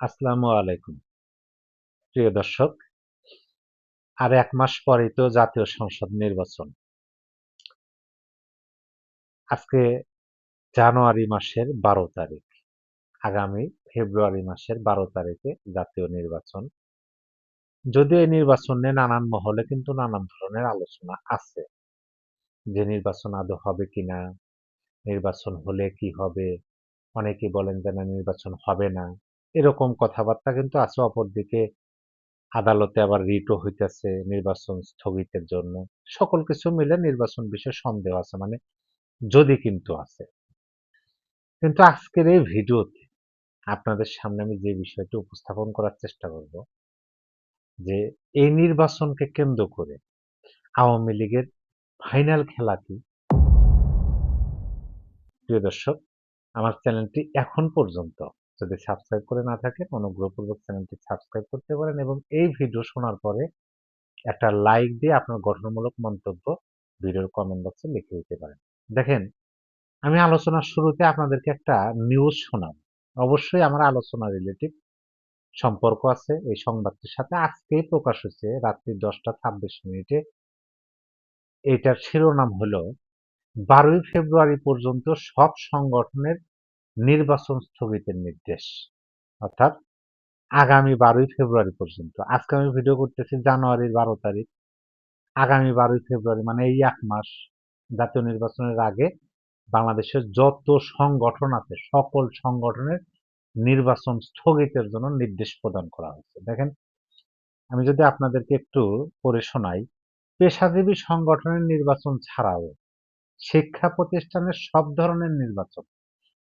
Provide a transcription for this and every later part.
আসসালামু আলাইকুম প্রিয় দর্শক। আর ১ মাস পরেই তো জাতীয় সংসদ নির্বাচন। আজকে জানুয়ারি মাসের ১২ তারিখ। আগামী ফেব্রুয়ারি মাসের ১২ তারিখে জাতীয় নির্বাচন। যদিও এই নির্বাচন নিয়ে নানান মহলে কিন্তু নানান ধরনের আলোচনা আছে। যে নির্বাচন আদৌ হবে কিনা, নির্বাচন হলে কি হবে, অনেকে বলেন যে না নির্বাচন হবে না। এরকম কথাবার্তা কিন্তু আছে। অপরদিকে আদালতে আবার রিটও হইতেছে নির্বাচন স্থগিতের জন্য। সকল কিছু মিলে নির্বাচন বিষয়ে সন্দেহ আছে, মানে যদি কিন্তু আছে। কিন্তু আজকের এই ভিডিওতে আপনাদের সামনে আমি যে বিষয়টি উপস্থাপন করার চেষ্টা করব, যে এই নির্বাচনকে কেন্দ্র করে আওয়ামী লীগের ফাইনাল খেলা কি। প্রিয় দর্শক, আমার চ্যানেলটি এখন পর্যন্ত যদি সাবস্ক্রাইব করে না থাকেন, অনুগ্রহপূর্বক চ্যানেলটি সাবস্ক্রাইব করতে পারেন এবং এই ভিডিও শোনার পরে একটা লাইক দিয়ে আপনার গঠনমূলক মন্তব্য ভিডিওর কমেন্ট বক্সে লিখে দিতে পারেন। দেখেন, আমি আলোচনার শুরুতে আপনাদেরকে একটা নিউজ শোনাব। অবশ্যই আমার আলোচনা রিলেটিভ সম্পর্ক আছে এই সংবাদটির সাথে। আজকেই প্রকাশ হয়েছে রাত্রি 10টা 26 মিনিটে। এটার শিরোনাম হলো 12ই ফেব্রুয়ারি পর্যন্ত সব সংগঠনের নির্বাচন স্থগিতের নির্দেশ। অর্থাৎ আগামী 12ই ফেব্রুয়ারি পর্যন্ত। আজকে আমি ভিডিও করতেছি জানুয়ারির 12 তারিখ। আগামী 12ই ফেব্রুয়ারি মানে এই 1 মাস জাতীয় নির্বাচনের আগে বাংলাদেশের যত সংগঠন আছে সকল সংগঠনের নির্বাচন স্থগিতের জন্য নির্দেশ প্রদান করা হয়েছে। দেখেন, আমি যদি আপনাদেরকে একটু পড়ে শোনাই। পেশাজীবী সংগঠনের নির্বাচন ছাড়াও শিক্ষা প্রতিষ্ঠানের সব ধরনের নির্বাচন,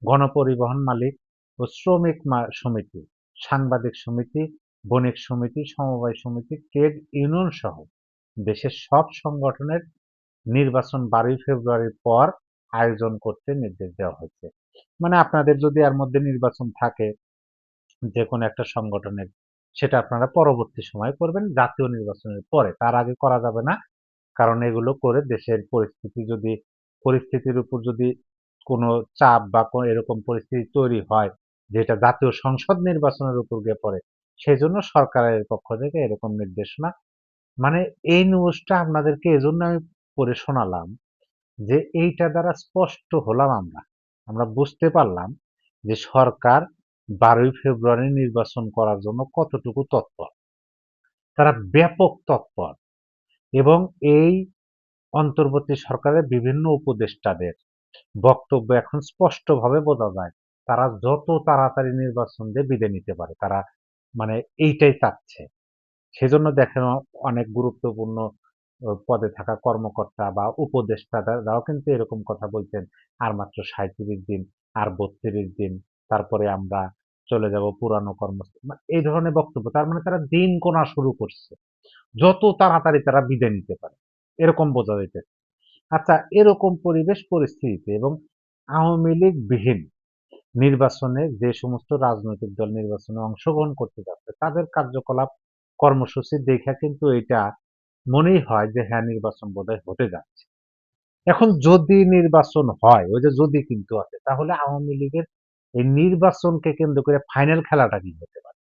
গণপরিবহন মালিক ও শ্রমিক সমিতি, সাংবাদিক সমিতি, বণিক সমিতি, সমবায় সমিতি, ট্রেড ইউনিয়ন সহ দেশের সব সংগঠনের নির্বাচন 12ই ফেব্রুয়ারির পর আয়োজন করতে নির্দেশ দেওয়া হয়েছে। মানে আপনাদের যদি এর মধ্যে নির্বাচন থাকে যে কোনো একটা সংগঠনের, সেটা আপনারা পরবর্তী সময় করবেন জাতীয় নির্বাচনের পরে, তার আগে করা যাবে না। কারণ এগুলো করে দেশের পরিস্থিতির উপর যদি কোনো চাপ বা কোনো এরকম পরিস্থিতি তৈরি হয় যেটা জাতীয় সংসদ নির্বাচনের উপর গিয়ে পড়ে, সেই জন্য সরকারের পক্ষ থেকে এরকম নির্দেশনা। মানে এই নিউজটা আপনাদেরকে এজন্য আমি পড়ে শোনালাম যে এইটা দ্বারা স্পষ্ট হলাম আমরা আমরা বুঝতে পারলাম যে সরকার 12ই ফেব্রুয়ারি নির্বাচন করার জন্য কতটুকু তৎপর। তারা ব্যাপক তৎপর। এবং এই অন্তর্বর্তী সরকারের বিভিন্ন উপদেষ্টাদের বক্তব্য এখন স্পষ্টভাবে বোঝা যায় তারা যত তাড়াতাড়ি নির্বাচন দিয়ে বিদায় নিতে পারে, তারা মানে এইটাই চাচ্ছে। সেজন্য দেখেন, অনেক গুরুত্বপূর্ণ পদে থাকা কর্মকর্তা বা উপদেষ্টারাও কিন্তু এরকম কথা বলছেন, আর মাত্র 37 দিন, আর 32 দিন, তারপরে আমরা চলে যাব পুরানো কর্মস্থল। এই ধরনের বক্তব্য, তার মানে তারা দিন গোনা শুরু করছে যত তাড়াতাড়ি তারা বিদায় নিতে পারে, এরকম বোঝা যাইতেছে। আচ্ছা, এরকম পরিবেশ পরিস্থিতিতে এবং আওয়ামী লীগ বিহীন নির্বাচনে যে সমস্ত রাজনৈতিক দল নির্বাচনে অংশগ্রহণ করতে যাচ্ছে তাদের কার্যকলাপ কর্মসূচি দেখে কিন্তু এটা মনেই হয় যে হ্যাঁ, নির্বাচন বোধহয় হতে যাচ্ছে। এখন যদি নির্বাচন হয়, ওই যে যদি কিন্তু আছে, তাহলে আওয়ামী লীগের এই নির্বাচনকে কেন্দ্র করে ফাইনাল খেলাটা কি হতে পারে,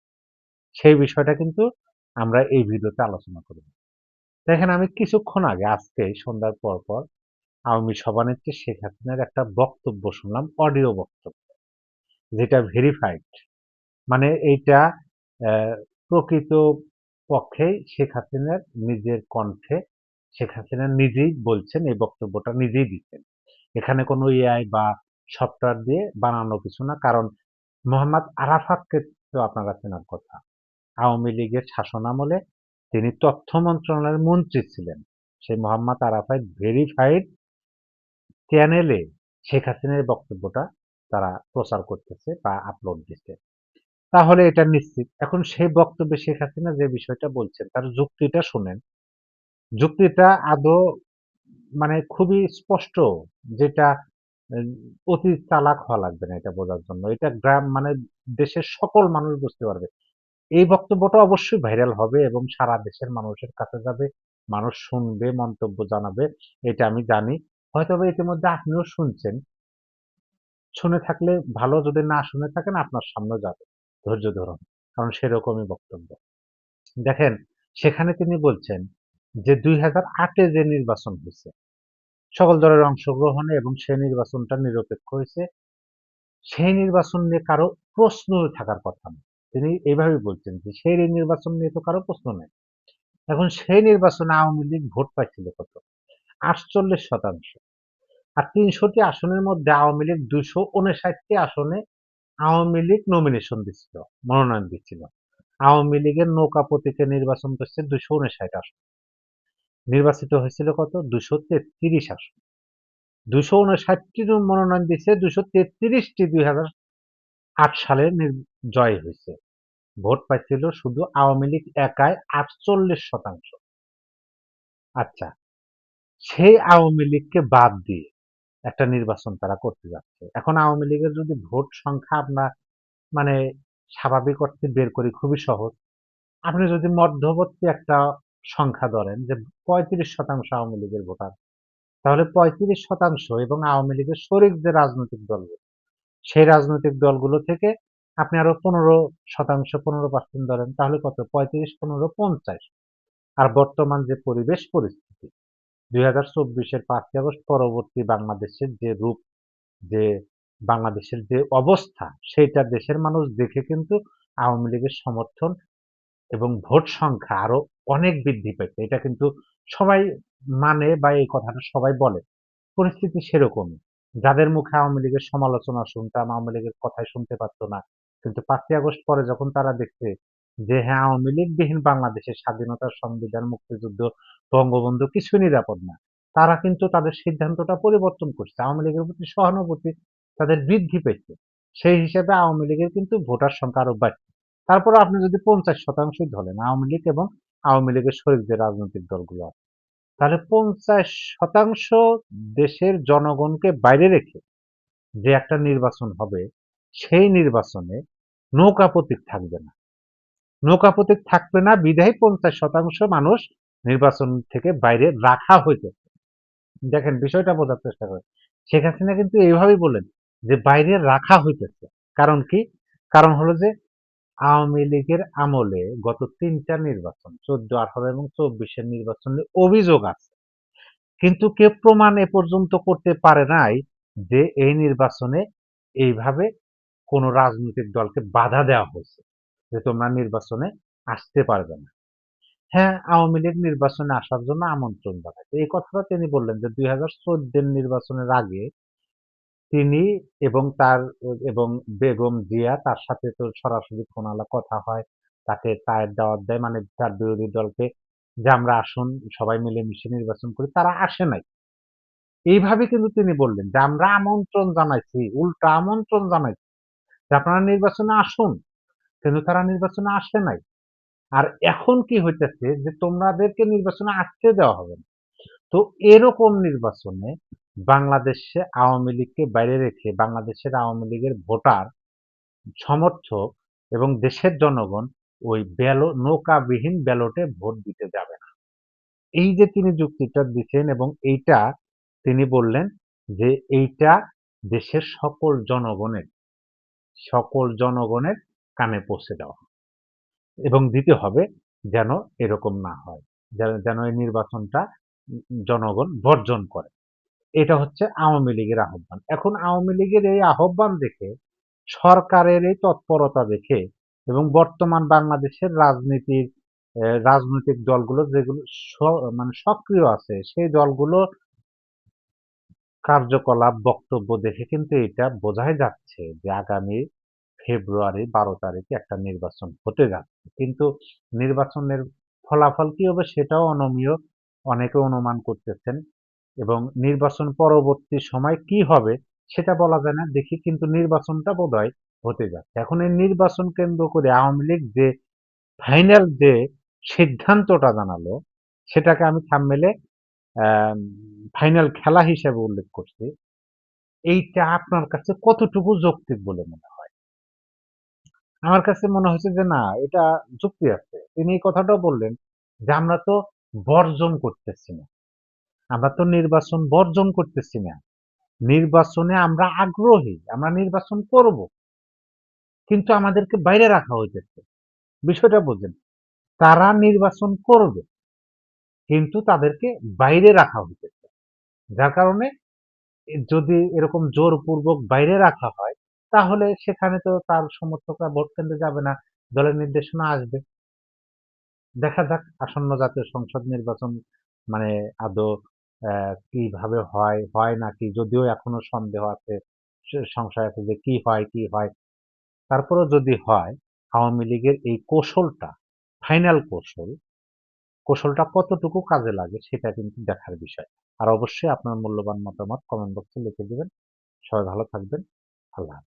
সেই বিষয়টা কিন্তু আমরা এই ভিডিওতে আলোচনা করব। দেখেন, আমি কিছুক্ষণ আগে আজকে সন্ধ্যার পর পর আওয়ামী সভানেত্রী শেখ হাসিনার একটা বক্তব্য শুনলাম, অডিও বক্তব্য, যেটা ভেরিফাইড। মানে এইটা আহ, প্রকৃত পক্ষে শেখ হাসিনার নিজের কণ্ঠে শেখ হাসিনা নিজেই বলছেন, এই বক্তব্যটা নিজেই দিচ্ছেন। এখানে কোনো এআই বা সফটওয়্যার দিয়ে বানানো কিছু না। কারণ মোহাম্মদ আরাফাতকে তো আপনারা চেনার কথা। আওয়ামী লীগের শাসনামলে তিনি তথ্য মন্ত্রণালয়ের মন্ত্রী ছিলেন। সেই মোহাম্মদ আরাফাত ভেরিফাইড চ্যানেলে শেখ হাসিনার বক্তব্যটা তারা প্রচার করতেছে বা আপলোড দিচ্ছে। তাহলে এটা নিশ্চিত। এখন সেই বক্তব্যে শেখ হাসিনা যে বিষয়টা বলছেন তার যুক্তিটা শুনেন। যুক্তিটা আদৌ মানে খুবই স্পষ্ট, যেটা উম, অতি চালাক হওয়া লাগবে না এটা বোঝার জন্য। এটা গ্রাম মানে দেশের সকল মানুষ বুঝতে পারবে। এই বক্তব্যটা অবশ্যই ভাইরাল হবে এবং সারা দেশের মানুষের কাছে যাবে, মানুষ শুনবে, মন্তব্য জানাবে। এটা আমি জানি। হয়তোবা ইতিমধ্যে আপনিও শুনছেন। শুনে থাকলে ভালো, যদি না শুনে থাকেন আপনার সামনেও যাবে। ধৈর্য ধরুন। কারণ সেরকমই বক্তব্য। দেখেন, সেখানে তিনি বলছেন যে 2008-এ যে নির্বাচন হয়েছে সকল দলের অংশগ্রহণে এবং সেই নির্বাচনটা নিরপেক্ষ হয়েছে, সেই নির্বাচন নিয়ে কারো প্রশ্ন থাকার কথা না। তিনি এইভাবেই বলছেন যে সেই নির্বাচন নিয়ে তো কারো প্রশ্ন নেই। এখন সেই নির্বাচনে আওয়ামী লীগ ভোট পাইছিল কত? 48%। আর 300টি আসনের মধ্যে আওয়ামী লীগ 259টি আসনে আওয়ামী লীগ নমিনেশন দিচ্ছিল, মনোনয়ন দিচ্ছিল। আওয়ামী লীগের নৌকা প্রতীকে নির্বাচন করছে 259 আসন, নির্বাচিত হয়েছিল কত? 233 আসন। 259টি মনোনয়ন দিচ্ছে, 233টি 2008 সালে জয় হয়েছে। ভোট পাইছিল শুধু আওয়ামী লীগ একাই 48%। আচ্ছা, সেই আওয়ামী লীগকে বাদ দিয়ে একটা নির্বাচন তারা করতে যাচ্ছে। এখন আওয়ামী লীগের যদি ভোট সংখ্যা আমরা মানে স্বাভাবিক অর্থে বের করি, খুবই সহজ। আপনি যদি মধ্যবর্তী একটা সংখ্যা ধরেন যে 35% আওয়ামী লীগের ভোটার, তাহলে 35% এবং আওয়ামী লীগের শরিক যে রাজনৈতিক দলগুলো, সেই রাজনৈতিক দলগুলো থেকে আপনি আরো 15%, 15% ধরেন, তাহলে কত? 35, 15, 50। আর বর্তমান যে পরিস্থিতি 2024-এর 5ই আগস্ট পরবর্তী বাংলাদেশের যে রূপ, যে বাংলাদেশের যে অবস্থা, সেইটা দেশের মানুষ দেখে কিন্তু আওয়ামী লীগের সমর্থন এবং ভোট সংখ্যা আরো অনেক বৃদ্ধি পেয়েছে। এটা কিন্তু সবাই মানে বা এই কথাটা সবাই বলে। পরিস্থিতি সেরকমই। যাদের মুখে আওয়ামী লীগের সমালোচনা শুনতাম, আওয়ামী লীগের কথাই শুনতে পারতো না। কিন্তু 5ই আগস্ট পরে যখন তারা দেখছে যে হ্যাঁ, আওয়ামী লীগবিহীন বাংলাদেশের স্বাধীনতার সংবিধান, মুক্তিযুদ্ধ, বঙ্গবন্ধু কিছুই নিরাপদ না। তারা কিন্তু তাদের সিদ্ধান্তটা পরিবর্তন করছে। আওয়ামী লীগের প্রতি সহানুভূতি তাদের বৃদ্ধি পেয়েছে। সেই হিসেবে আওয়ামী লীগের কিন্তু ভোটার সংখ্যা আরো বাড়ছে। তারপরে আপনি যদি 50% ধরেন আওয়ামী লীগ এবং আওয়ামী লীগের শরিক যে রাজনৈতিক দলগুলো আছে, তাহলে 50% দেশের জনগণকে বাইরে রেখে যে একটা নির্বাচন হবে, সেই নির্বাচনে নৌকা প্রতীক থাকবে না। নৌকা প্রতীক থাকবে না বিধায় 50% মানুষ নির্বাচন থেকে বাইরে রাখা হয়েছে। দেখেন, বিষয়টা বোঝার চেষ্টা করেন। শেখ হাসিনা কিন্তু এইভাবেই বলেন যে বাইরে রাখা হইতেছে। কারণ কি? কারণ হলো যে আওয়ামী লীগের আমলে গত 3টা নির্বাচন 14, 18 এবং 24-এর নির্বাচনে অভিযোগ আছে, কিন্তু কেউ প্রমাণ এ পর্যন্ত করতে পারে নাই যে এই নির্বাচনে এইভাবে কোন রাজনৈতিক দলকে বাধা দেওয়া হয়েছে যে তোমরা নির্বাচনে আসতে পারবে না। হ্যাঁ, আওয়ামী লীগ নির্বাচনে আসার জন্য আমন্ত্রণ জানায়। এই কথাটা তিনি বললেন যে 2014 নির্বাচনের আগে তিনি এবং তার এবং বেগম জিয়া তার সাথে তো সরাসরি ফোনালা কথা হয়, তাকে চায়ের দাওয়াত দেয়, মানে তার বিরোধী দলকে যে আমরা আসুন সবাই মিলেমিশে নির্বাচন করি, তারা আসে নাই। এইভাবে কিন্তু তিনি বললেন যে আমরা আমন্ত্রণ জানাইছি, উল্টা আমন্ত্রণ জানাইছি যে আপনারা নির্বাচনে আসুন, কিন্তু তারা নির্বাচনে আসে নাই। আর এখন কি হইতেছে যে তোমাদেরকে নির্বাচনে আসতে দেওয়া হবে না। তো এরকম নির্বাচনে বাংলাদেশে আওয়ামী লীগকে বাইরে রেখে বাংলাদেশের আওয়ামী লীগের ভোটার, সমর্থক এবং দেশের জনগণ ওই নৌকাবিহীন ব্যালটে ভোট দিতে যাবে না। এই যে তিনি যুক্তিটা দিচ্ছেন এবং এইটা তিনি বললেন যে এইটা দেশের সকল জনগণের কানে পৌঁছে দেওয়া এবং দিতে হবে, যেন এরকম না হয়, যেন এই নির্বাচনটা জনগণ বর্জন করে। এটা হচ্ছে আওয়ামী লীগের আহ্বান। এখন আওয়ামী লীগের এই আহ্বান দেখে, সরকারের এই তৎপরতা দেখে এবং বর্তমান বাংলাদেশের রাজনৈতিক দলগুলো যেগুলো মানে সক্রিয় আছে, সেই দলগুলো কার্যকলাপ, বক্তব্য দেখে কিন্তু এটা বোঝাই যাচ্ছে যে আগামী ফেব্রুয়ারি 12 তারিখে একটা নির্বাচন হতে যাচ্ছে। কিন্তু নির্বাচনের ফলাফল কি হবে সেটাও অনমীয়, অনেকে অনুমান করতেছেন এবং নির্বাচন পরবর্তী সময় কি হবে সেটা বলা যায় না। দেখি, কিন্তু নির্বাচনটা বোধহয় হতে যাচ্ছে। এখন এই নির্বাচন কেন্দ্র করে আওয়ামী লীগ যে ফাইনাল যে সিদ্ধান্তটা জানালো, সেটাকে আমি থাম্বনেইলে ফাইনাল খেলা হিসেবে উল্লেখ করছি। এইটা আপনার কাছে কতটুকু যৌক্তিক বলে মনে হয়? আমার কাছে মনে হয়েছে যে না, এটা যুক্তি আছে। তিনি এই কথাটাও বললেন যে আমরা তো বর্জন করতেছি না, আমরা তো নির্বাচন বর্জন করতেছি না, নির্বাচনে আমরা আগ্রহী, আমরা নির্বাচন করব, কিন্তু আমাদেরকে বাইরে রাখা হইতেছে। বিষয়টা বোঝেন। তারা নির্বাচন করবে, কিন্তু তাদেরকে বাইরে রাখা হইতেছে। যার কারণে যদি এরকম জোরপূর্বক বাইরে রাখা হয়, তাহলে সেখানে তো তার সমর্থকরা ভোট কেন্দ্রে যাবে না, দলের নির্দেশনা আসবে। দেখা যাক আসন্ন জাতীয় সংসদ নির্বাচন মানে আদৌ কিভাবে হয়, হয় নাকি, যদিও এখনো সন্দেহ আছে, সংশয় আছে যে কি হয়, কি হয়। তারপরেও যদি হয়, আওয়ামী লীগের এই কৌশলটা, ফাইনাল কৌশলটা কতটুকু কাজে লাগে সেটা কিন্তু দেখার বিষয়। আর অবশ্যই আপনার মূল্যবান মতামত কমেন্ট বক্সে লিখে দিবেন। সবাই ভালো থাকবেন। আল্লাহ হাফেজ।